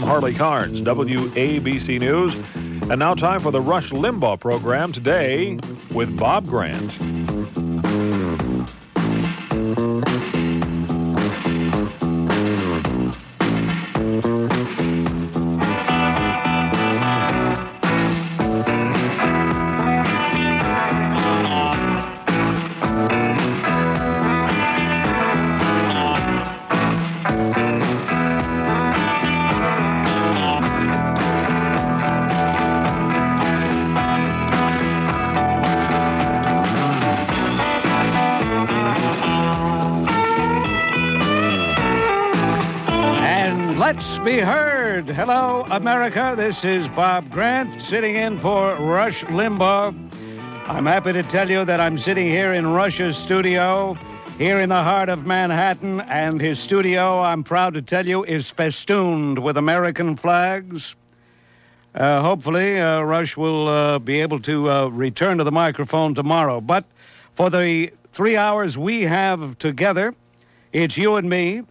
Harley Carnes, WABC News. And now time for the Rush Limbaugh program, today with Bob Grant. Let's be heard. Hello, America. This is Bob Grant sitting in for Rush Limbaugh. I'm happy to tell you that I'm sitting here in Rush's studio, here in the heart of Manhattan, and his studio, I'm proud to tell you, is festooned with American flags. Hopefully, Rush will be able to return to the microphone tomorrow. But for the 3 hours we have together, it's you and me.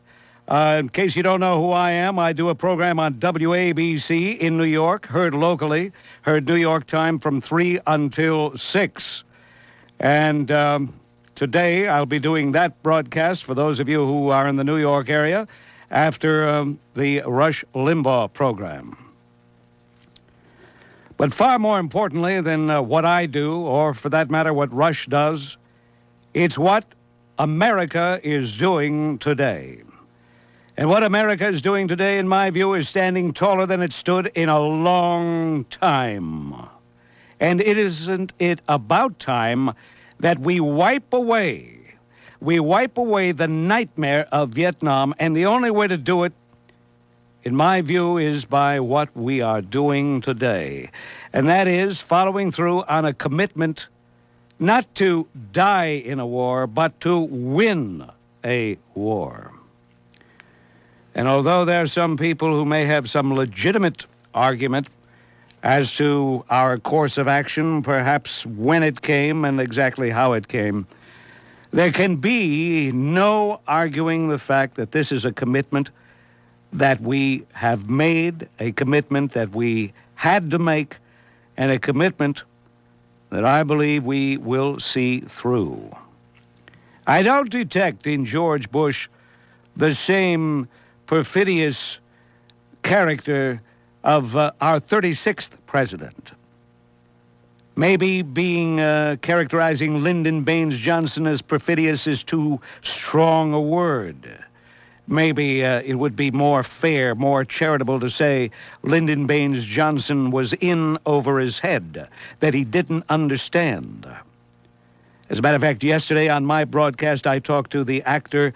In case you don't know who I am, I do a program on WABC in New York, heard locally, heard New York time from 3 until 6. And today I'll be doing that broadcast for those of you who are in the New York area after the Rush Limbaugh program. But far more importantly than what I do, or for that matter what Rush does, it's what America is doing today. And what America is doing today, in my view, is standing taller than it stood in a long time. And isn't it about time that we wipe away the nightmare of Vietnam? And the only way to do it, in my view, is by what we are doing today. And that is following through on a commitment not to die in a war, but to win a war. And although there are some people who may have some legitimate argument as to our course of action, perhaps when it came and exactly how it came, there can be no arguing the fact that this is a commitment that we have made, a commitment that we had to make, and a commitment that I believe we will see through. I don't detect in George Bush the same perfidious character of our 36th president. Maybe characterizing Lyndon Baines Johnson as perfidious is too strong a word. Maybe it would be more fair, more charitable to say Lyndon Baines Johnson was in over his head, that he didn't understand. As a matter of fact, yesterday on my broadcast, I talked to the actor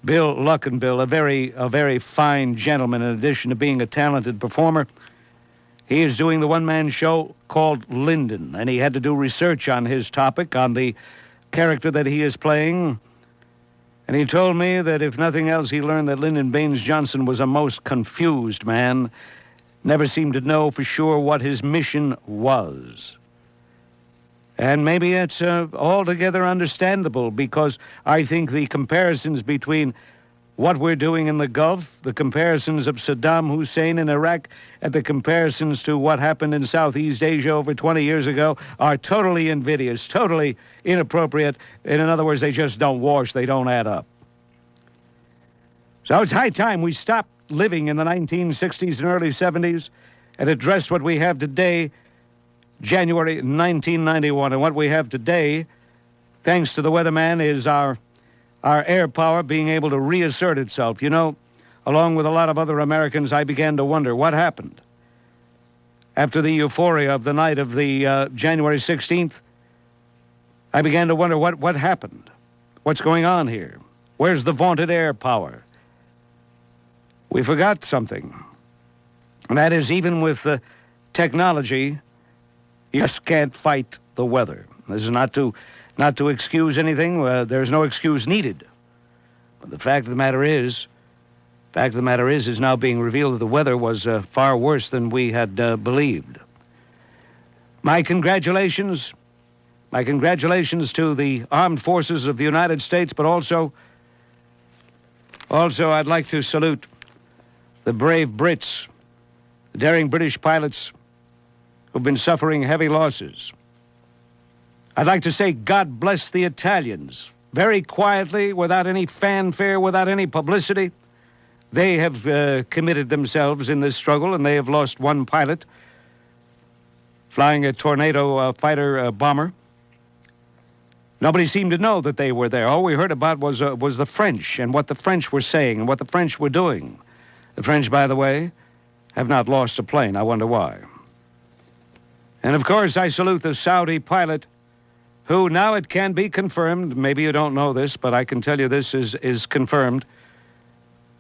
Bill Luckenbill, a very fine gentleman. In addition to being a talented performer, he is doing the one-man show called Lyndon, and he had to do research on his topic, on the character that he is playing. And he told me that if nothing else, he learned that Lyndon Baines Johnson was a most confused man, never seemed to know for sure what his mission was. And maybe it's altogether understandable, because I think the comparisons between what we're doing in the Gulf, the comparisons of Saddam Hussein in Iraq, and the comparisons to what happened in Southeast Asia over 20 years ago are totally invidious, totally inappropriate. In other words, they just don't wash, they don't add up. So it's high time we stopped living in the 1960s and early 70s and addressed what we have today, January 1991. And what we have today, thanks to the weatherman, is our air power being able to reassert itself. You know, along with a lot of other Americans, I began to wonder what happened. After the euphoria of the night of the January 16th, I began to wonder what happened. What's going on here? Where's the vaunted air power? We forgot something. And that is, even with technology, you just can't fight the weather. This is not to excuse anything. There's no excuse needed. But the fact of the matter is, is now being revealed that the weather was far worse than we had believed. My congratulations to the armed forces of the United States, but also I'd like to salute the brave Brits, the daring British pilots who've been suffering heavy losses. I'd like to say God bless the Italians. Very quietly, without any fanfare, without any publicity, they have committed themselves in this struggle, and they have lost one pilot flying a Tornado fighter bomber. Nobody seemed to know that they were there. All we heard about was the French and what the French were saying and what the French were doing. The French, by the way, have not lost a plane. I wonder why. And, of course, I salute the Saudi pilot who, now it can be confirmed, maybe you don't know this, but I can tell you this is confirmed,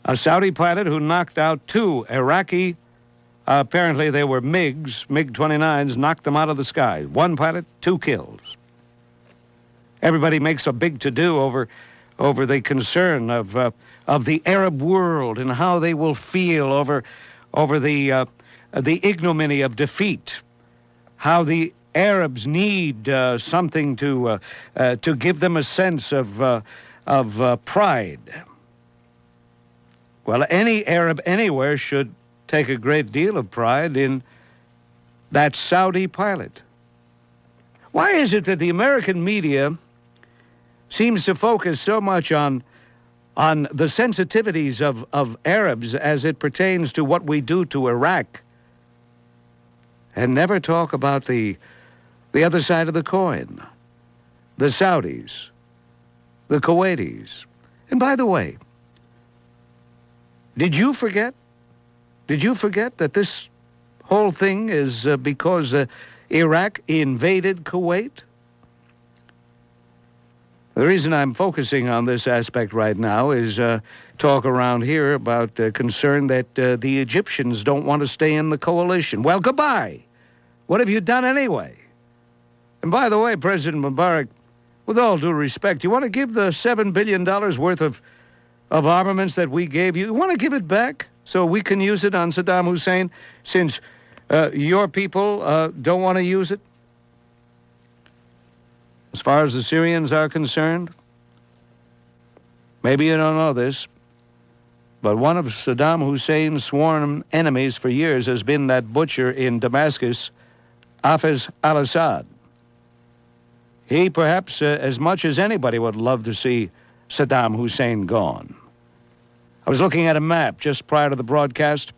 a Saudi pilot who knocked out two Iraqi, apparently they were MiGs, MiG-29s, knocked them out of the sky. One pilot, 2 kills. Everybody makes a big to-do over the concern of the Arab world and how they will feel over the ignominy of defeat, how the Arabs need something to give them a sense of pride. Well, any Arab anywhere should take a great deal of pride in that Saudi pilot. Why is it that the American media seems to focus so much on the sensitivities of Arabs as it pertains to what we do to Iraq, and never talk about the other side of the coin, the Saudis, the Kuwaitis? And by the way, did you forget that this whole thing is because Iraq invaded Kuwait? The reason I'm focusing on this aspect right now is talk around here about concern that the Egyptians don't want to stay in the coalition. Well, goodbye. What have you done anyway? And by the way, President Mubarak, with all due respect, you want to give the $7 billion worth of armaments that we gave you, you want to give it back so we can use it on Saddam Hussein, since your people don't want to use it? As far as the Syrians are concerned, maybe you don't know this, but one of Saddam Hussein's sworn enemies for years has been that butcher in Damascus, Hafez al-Assad. He, perhaps, as much as anybody, would love to see Saddam Hussein gone. I was looking at a map just prior to the broadcast,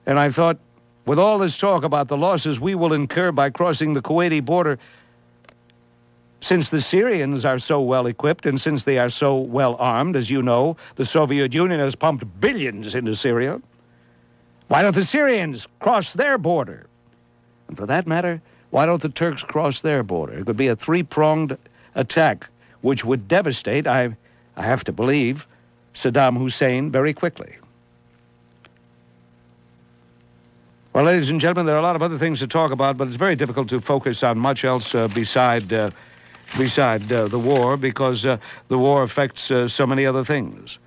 and I thought, with all this talk about the losses we will incur by crossing the Kuwaiti border, since the Syrians are so well equipped and since they are so well armed, as you know, the Soviet Union has pumped billions into Syria, why don't the Syrians cross their border? And for that matter, why don't the Turks cross their border? It could be a three-pronged attack which would devastate, I have to believe, Saddam Hussein very quickly. Well, ladies and gentlemen, there are a lot of other things to talk about, but it's very difficult to focus on much else beside the war, because the war affects so many other things.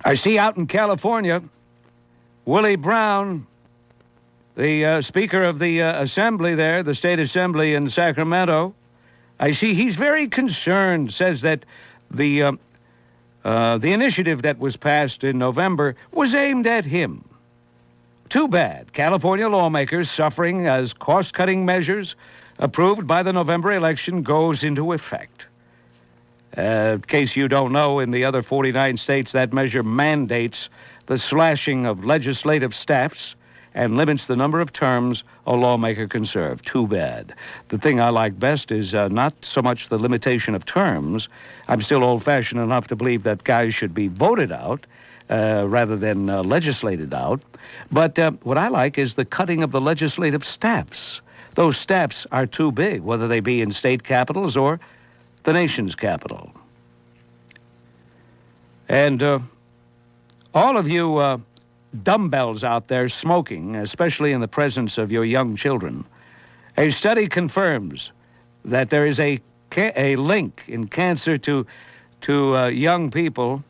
I see out in California, Willie Brown, the Speaker of the Assembly there, the State Assembly in Sacramento. I see he's very concerned, says that the initiative that was passed in November was aimed at him. Too bad. California lawmakers suffering as cost-cutting measures approved by the November election goes into effect. In case you don't know, in the other 49 states, that measure mandates the slashing of legislative staffs and limits the number of terms a lawmaker can serve. Too bad. The thing I like best is not so much the limitation of terms. I'm still old-fashioned enough to believe that guys should be voted out rather than legislated out. But what I like is the cutting of the legislative staffs. Those staffs are too big, whether they be in state capitals or the nation's capital. And all of you dumbbells out there smoking, especially in the presence of your young children, a study confirms that there is a link in cancer to young people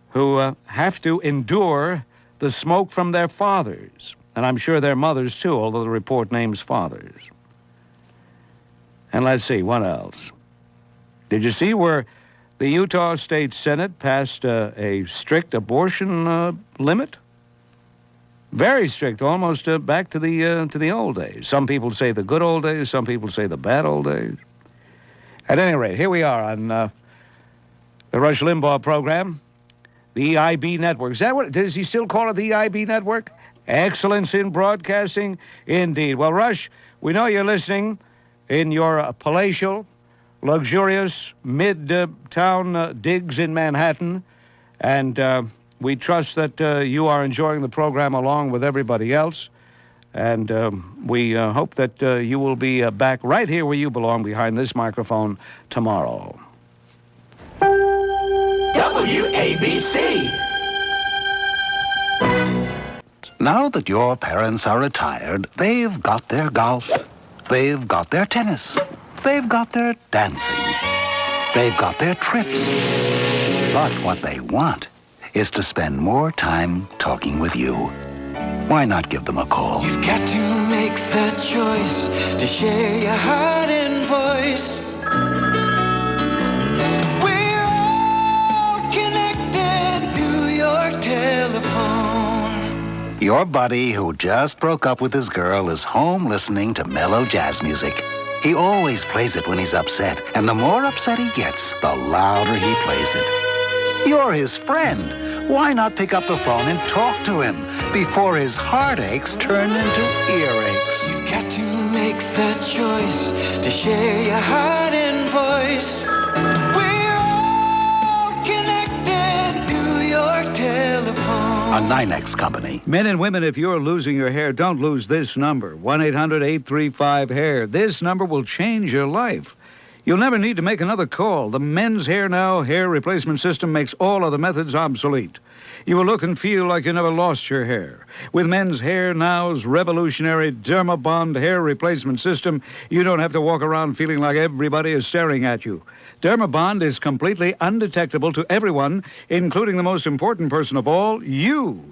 who have to endure the smoke from their fathers. And I'm sure their mothers, too, although the report names fathers. And let's see, what else? Did you see where The Utah State Senate passed a strict abortion limit. Very strict, almost back to the old days. Some people say the good old days. Some people say the bad old days. At any rate, here we are on the Rush Limbaugh program, the EIB Network. Is that what? Does he still call it the EIB Network? Excellence in broadcasting, indeed. Well, Rush, we know you're listening in your palatial, luxurious mid-town digs in Manhattan, and we trust that you are enjoying the program along with everybody else, and we hope that you will be back right here where you belong, behind this microphone, tomorrow. WABC. Now that your parents are retired, they've got their golf, they've got their tennis, they've got their dancing, they've got their trips. But what they want is to spend more time talking with you. Why not give them a call? You've got to make the choice to share your heart and voice. We're all connected through your telephone. Your buddy who just broke up with his girl is home listening to mellow jazz music. He always plays it when he's upset, and the more upset he gets, the louder he plays it. You're his friend. Why not pick up the phone and talk to him before his heartaches turn into earaches? You've got to make the choice to share your heart and voice. We're all connected through your telephone. A NYNEX company. Men and women, if you're losing your hair, don't lose this number, 1-800-835-HAIR. This number will change your life. You'll never need to make another call. The Men's Hair Now hair replacement system makes all other methods obsolete. You will look and feel like you never lost your hair. With Men's Hair Now's revolutionary Dermabond hair replacement system, you don't have to walk around feeling like everybody is staring at you. Dermabond is completely undetectable to everyone, including the most important person of all, you.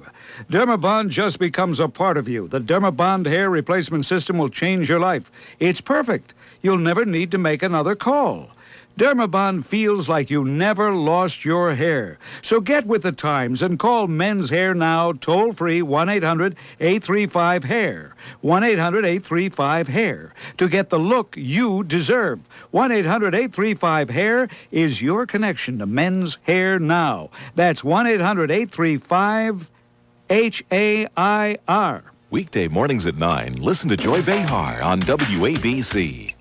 Dermabond just becomes a part of you. The Dermabond hair replacement system will change your life. It's perfect. You'll never need to make another call. Dermabond feels like you never lost your hair. So get with the times and call Men's Hair Now toll-free 1-800-835-HAIR. 1-800-835-HAIR to get the look you deserve. 1-800-835-HAIR is your connection to Men's Hair Now. That's 1-800-835-HAIR. Weekday mornings at 9, listen to Joy Behar on WABC.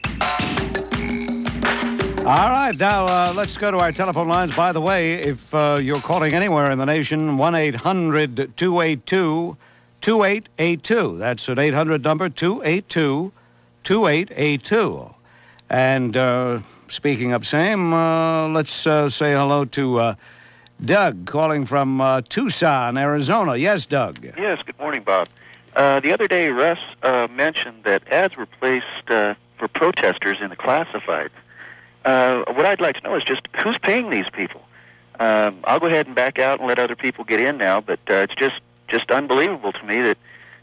All right, now let's go to our telephone lines. By the way, if you're calling anywhere in the nation, 1-800-282-2882. That's an 800 number, 282-2882. And speaking of same, let's say hello to Doug calling from Tucson, Arizona. Yes, Doug. Yes, good morning, Bob. The other day, Russ mentioned that ads were placed for protesters in the classifieds. What I'd like to know is just who's paying these people. I'll go ahead and back out and let other people get in now, but it's just unbelievable to me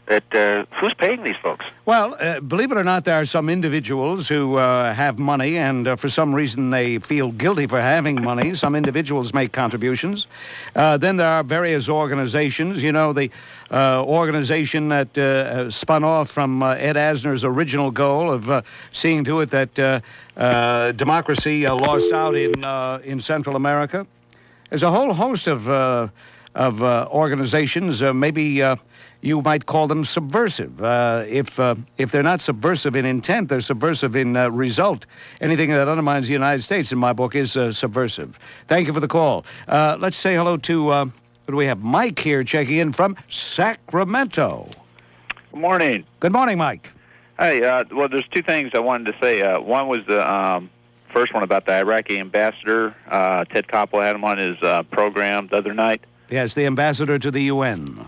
that who's paying these folks? Well, believe it or not, there are some individuals who have money, and for some reason they feel guilty for having money. Some individuals make contributions. Then there are various organizations. You know, the organization that spun off from Ed Asner's original goal of seeing to it that democracy lost out in Central America. There's a whole host of organizations, maybe you might call them subversive. If they're not subversive in intent, they're subversive in result. Anything that undermines the United States, in my book, is subversive. Thank you for the call. Let's say hello to, what do we have? Mike here checking in from Sacramento. Good morning. Good morning, Mike. Hey, well, there's two things I wanted to say. One was the first one about the Iraqi ambassador. Ted Koppel had him on his program the other night. Yes, the ambassador to the UN.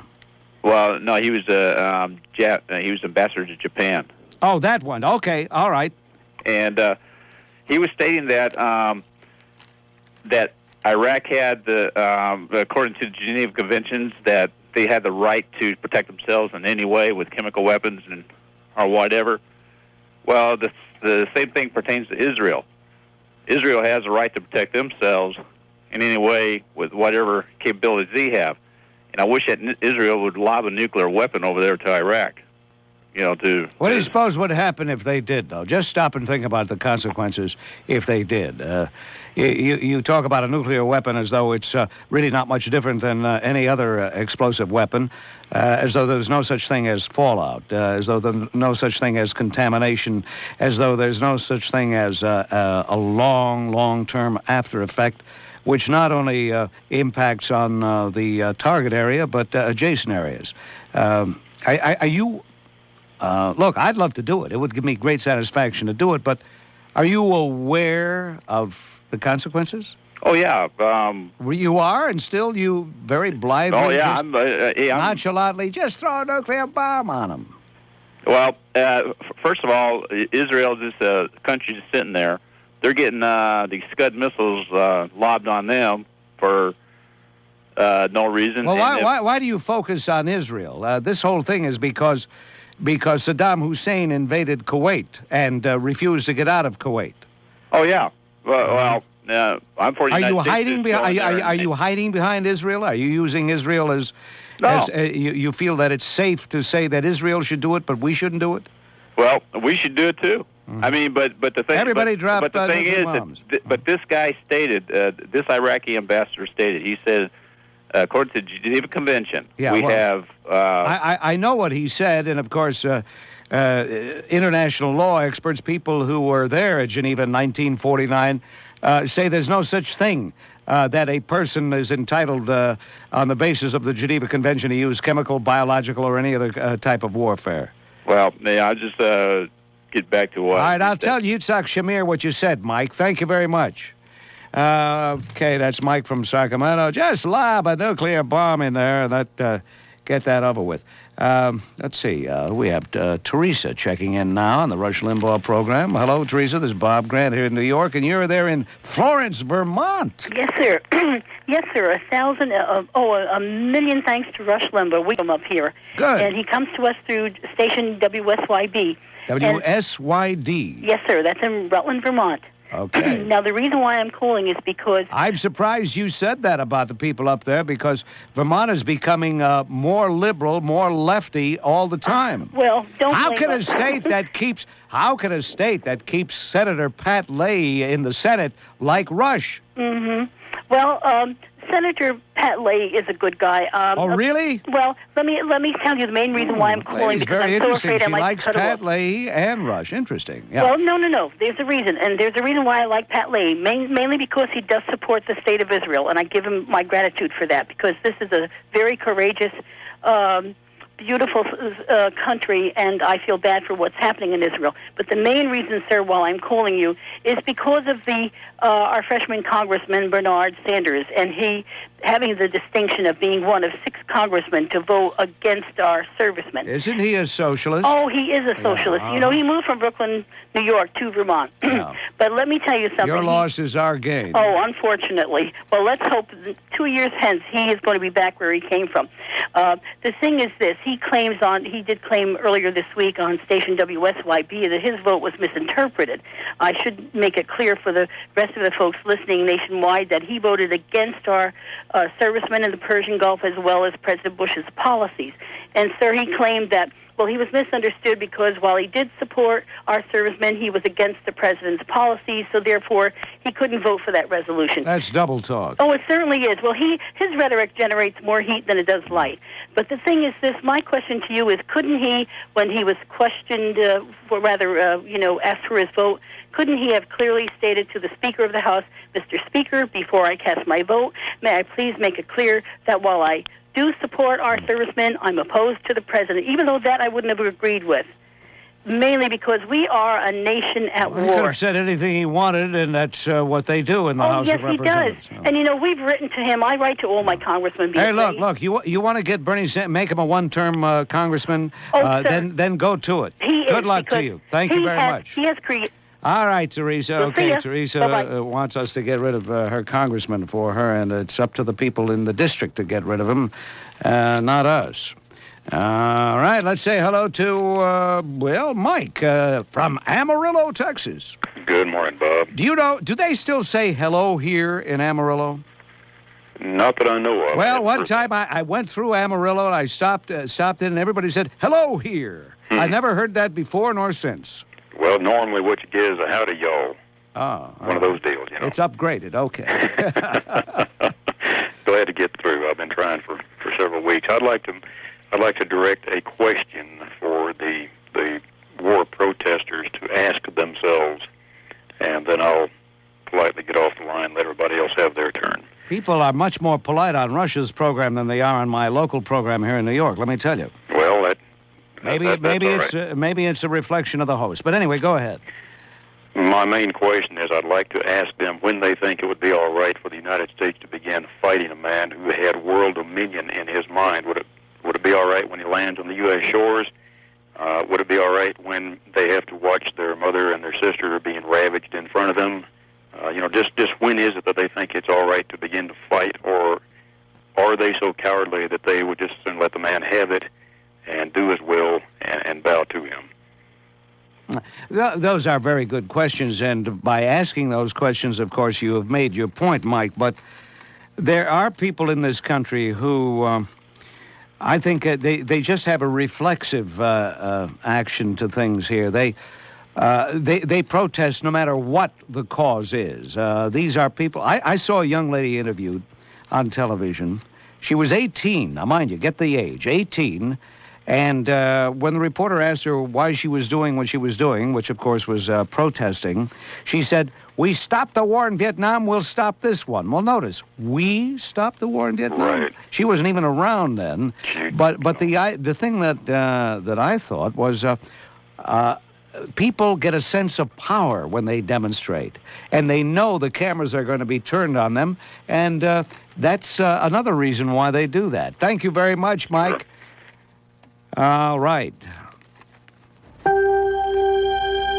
Well, no, he was he was ambassador to Japan. Oh, that one. Okay, all right. And he was stating that that Iraq had according to the Geneva Conventions, that they had the right to protect themselves in any way with chemical weapons or whatever. Well, the same thing pertains to Israel. Israel has a right to protect themselves in any way with whatever capabilities they have. And I wish that Israel would lob a nuclear weapon over there to Iraq. What do you suppose would happen if they did, though? Just stop and think about the consequences if they did. You talk about a nuclear weapon as though it's really not much different than any other explosive weapon, as though there's no such thing as fallout, as though there's no such thing as contamination, as though there's no such thing as a long-term after effect, which not only impacts on the target area, but adjacent areas. Are you... look, I'd love to do it. It would give me great satisfaction to do it, but are you aware of the consequences? Oh, yeah. You are, and still you very blithely, I'm nonchalantly, just throw a nuclear bomb on them. Well, first of all, Israel is a country just sitting there. They're getting these Scud missiles lobbed on them for no reason. Well, why do you focus on Israel? This whole thing is because Saddam Hussein invaded Kuwait and refused to get out of Kuwait. Oh, yeah. Well, I'm for the United States. Are you hiding behind Israel? Are you using Israel as you feel that it's safe to say that Israel should do it, but we shouldn't do it? Well, we should do it too. I mean, but the thing. Everybody dropped. But the thing is, but this guy stated, this Iraqi ambassador stated, he said, according to the Geneva Convention, have. I know what he said, and of course, international law experts, people who were there at Geneva in 1949, say there's no such thing that a person is entitled, on the basis of the Geneva Convention, to use chemical, biological, or any other type of warfare. Well, I'll just get back to what. All right, I'll tell Yitzhak Shamir what you said, Mike. Thank you very much. Okay, that's Mike from Sacramento. Just lob a nuclear bomb in there and get that over with. Let's see. We have Teresa checking in now on the Rush Limbaugh program. Hello, Teresa. This is Bob Grant here in New York, and you're there in Florence, Vermont. Yes, sir. Yes, sir. A million thanks to Rush Limbaugh. We come up here. Good. And he comes to us through station WSYB. WSYD. Yes, sir. That's in Rutland, Vermont. Okay. Now, the reason why I'm calling is because... I'm surprised you said that about the people up there, because Vermont is becoming more liberal, more lefty all the time. Well, don't... How can a state that keeps Senator Pat Leahy in the Senate like Rush? Mm-hmm. Well, Senator Pat Leahy is a good guy. Oh, really? Well, let me tell you the main reason why I'm calling, because very I'm so interesting. afraid I She might likes cut her Pat off. Leahy and Rush. Interesting. Yeah. Well, no. There's a reason, and there's a reason why I like Pat Leahy, mainly because he does support the state of Israel, and I give him my gratitude for that, because this is a very courageous, beautiful country, and I feel bad for what's happening in Israel. But the main reason, sir, while I'm calling you, is because of our freshman congressman, Bernard Sanders, and he having the distinction of being one of 6 congressmen to vote against our servicemen. Isn't he a socialist? Oh, he is a socialist. Yeah. You know, he moved from Brooklyn, New York, to Vermont. Yeah. But let me tell you something. Your loss is our gain. Oh, unfortunately. Well, let's hope that 2 years hence he is going to be back where he came from. The thing is this. He did claim earlier this week on station WSYB that his vote was misinterpreted. I should make it clear for the rest of the folks listening nationwide that he voted against our servicemen in the Persian Gulf, as well as President Bush's policies. And, sir, he claimed that, well, he was misunderstood because while he did support our servicemen, he was against the president's policies, so therefore he couldn't vote for that resolution. That's double talk. Oh, it certainly is. Well, his rhetoric generates more heat than it does light. But the thing is this, my question to you is, couldn't he, when he was questioned, asked for his vote, couldn't he have clearly stated to the Speaker of the House, Mr. Speaker, before I cast my vote, may I please make it clear that while I do support our servicemen, I'm opposed to the president, even though that I wouldn't have agreed with, mainly because we are a nation at war. He could have said anything he wanted, and that's what they do in the House of Representatives. Yes, he does. And, we've written to him. I write to all my congressmen. Hey, look, you want to get Bernie Sanders, make him a one-term congressman, then go to it. Good luck to you. Thank you very much. He has created... All right, Teresa. Okay, Teresa Bye-bye. Wants us to get rid of her congressman for her, and it's up to the people in the district to get rid of him, not us. All right, let's say hello to, Mike from Amarillo, Texas. Good morning, Bob. Do they still say hello here in Amarillo? Not that I know of. Well, one time I went through Amarillo and I stopped in and everybody said, hello here. I never heard that before nor since. Well, normally what you get is a howdy y'all. Oh. One of those deals, you know. It's upgraded, okay. Glad to get through. I've been trying for several weeks. I'd like to direct a question for the war protesters to ask themselves, and then I'll politely get off the line and let everybody else have their turn. People are much more polite on Rush's program than they are on my local program here in New York, let me tell you. Well, maybe it's a reflection of the host. But anyway, go ahead. My main question is I'd like to ask them when they think it would be all right for the United States to begin fighting a man who had world dominion in his mind. Would it be all right when he lands on the U.S. shores? Would it be all right when they have to watch their mother and their sister being ravaged in front of them? Just when is it that they think it's all right to begin to fight, or are they so cowardly that they would just let the man have it and do his will and bow to him? Those are very good questions, and by asking those questions, of course, you have made your point, Mike, but there are people in this country who I think they just have a reflexive action to things here. They protest no matter what the cause is. These are people... I saw a young lady interviewed on television. She was 18. Now, mind you, get the age. 18. And when the reporter asked her why she was doing what she was doing, which, of course, was protesting, she said, we stopped the war in Vietnam, we'll stop this one. Well, notice, we stopped the war in Vietnam? Right. She wasn't even around then. But the thing that I thought was... people get a sense of power when they demonstrate, and they know the cameras are going to be turned on them, and that's another reason why they do that. Thank you very much, Mike. Sure. All right.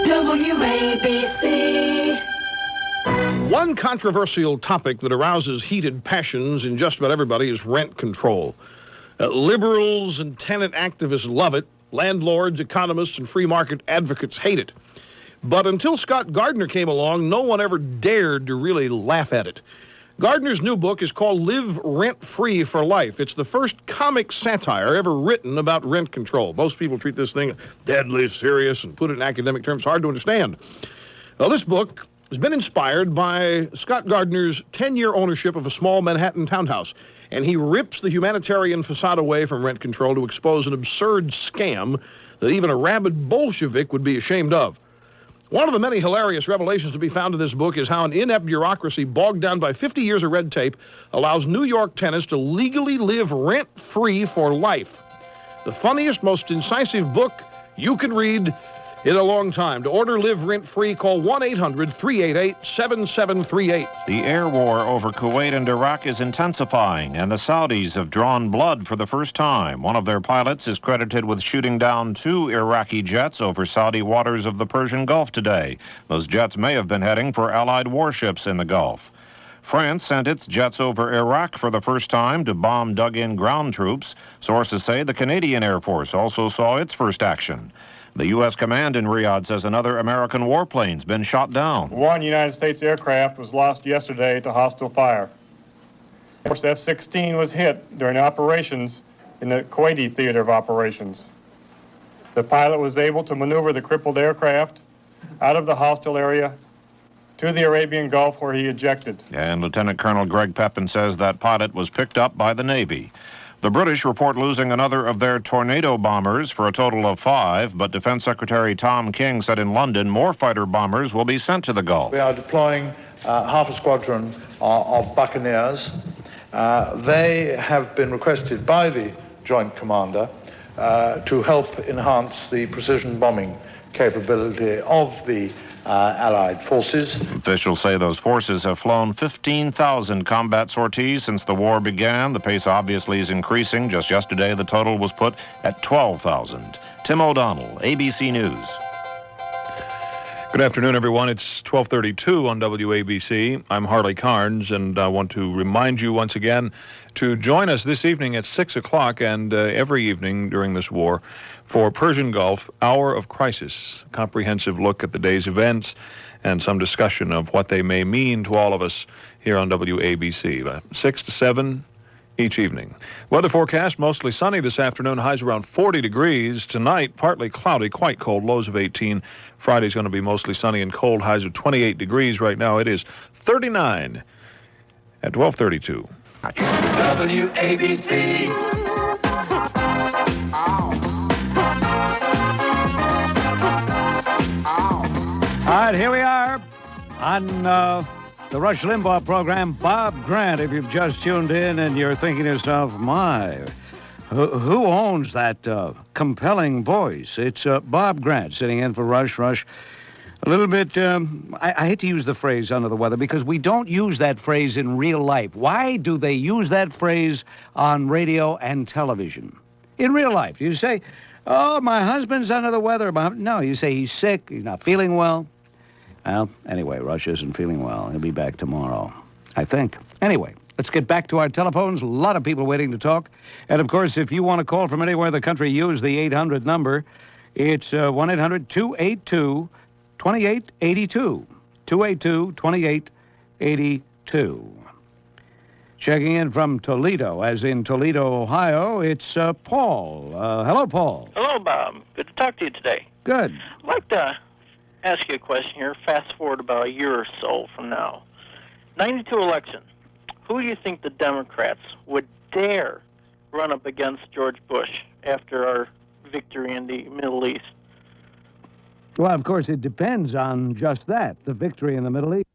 WABC. One controversial topic that arouses heated passions in just about everybody is rent control. Liberals and tenant activists love it. Landlords, economists, and free market advocates hate it. But until Scott Gardner came along, no one ever dared to really laugh at it. Gardner's new book is called Live Rent-Free for Life. It's the first comic satire ever written about rent control. Most people treat this thing deadly serious and put it in academic terms hard to understand. Well, this book has been inspired by Scott Gardner's 10-year ownership of a small Manhattan townhouse. And he rips the humanitarian facade away from rent control to expose an absurd scam that even a rabid Bolshevik would be ashamed of. One of the many hilarious revelations to be found in this book is how an inept bureaucracy bogged down by 50 years of red tape allows New York tenants to legally live rent-free for life. The funniest, most incisive book you can read in a long time. To order Live Rent-Free, call 1-800-388-7738. The air war over Kuwait and Iraq is intensifying, and the Saudis have drawn blood for the first time. One of their pilots is credited with shooting down 2 Iraqi jets over Saudi waters of the Persian Gulf today. Those jets may have been heading for Allied warships in the Gulf. France sent its jets over Iraq for the first time to bomb dug-in ground troops. Sources say the Canadian Air Force also saw its first action. The U.S. command in Riyadh says another American warplane's been shot down. One United States aircraft was lost yesterday to hostile fire. Air Force F-16 was hit during operations in the Kuwaiti theater of operations. The pilot was able to maneuver the crippled aircraft out of the hostile area to the Arabian Gulf, where he ejected. And Lieutenant Colonel Greg Pepin says that pilot was picked up by the Navy. The British report losing another of their Tornado bombers for a total of 5, but Defense Secretary Tom King said in London more fighter bombers will be sent to the Gulf. We are deploying half a squadron of Buccaneers. They have been requested by the Joint Commander to help enhance the precision bombing capability of the Allied forces. Officials say those forces have flown 15,000 combat sorties since the war began. The pace obviously is increasing. Just yesterday, the total was put at 12,000. Tim O'Donnell, ABC News. Good afternoon, everyone. It's 12:32 on WABC. I'm Harley Carnes, and I want to remind you once again to join us this evening at 6 o'clock and every evening during this war for Persian Gulf Hour of Crisis, a comprehensive look at the day's events and some discussion of what they may mean to all of us here on WABC. 6 to 7 each evening. Weather forecast, mostly sunny this afternoon, highs around 40 degrees. Tonight, partly cloudy, quite cold, lows of 18. Friday's going to be mostly sunny and cold, highs of 28 degrees. Right now it is 39 at 12:32. WABC. All right, here we are on the Rush Limbaugh program. Bob Grant, if you've just tuned in and you're thinking to yourself, my, who owns that compelling voice? It's Bob Grant sitting in for Rush. Rush, a little bit, I hate to use the phrase under the weather because we don't use that phrase in real life. Why do they use that phrase on radio and television? In real life, you say, oh, my husband's under the weather. No, you say he's sick, he's not feeling well. Well, anyway, Rush isn't feeling well. He'll be back tomorrow, I think. Anyway, let's get back to our telephones. A lot of people waiting to talk. And, of course, if you want to call from anywhere in the country, use the 800 number. It's 1-800-282-2882. 282-2882. Checking in from Toledo, as in Toledo, Ohio, it's Paul. Hello, Paul. Hello, Bob. Good to talk to you today. Good. I'd like to ask you a question here. Fast forward about a year or so from now. 92 election. Who do you think the Democrats would dare run up against George Bush after our victory in the Middle East? Well, of course, it depends on just that, the victory in the Middle East.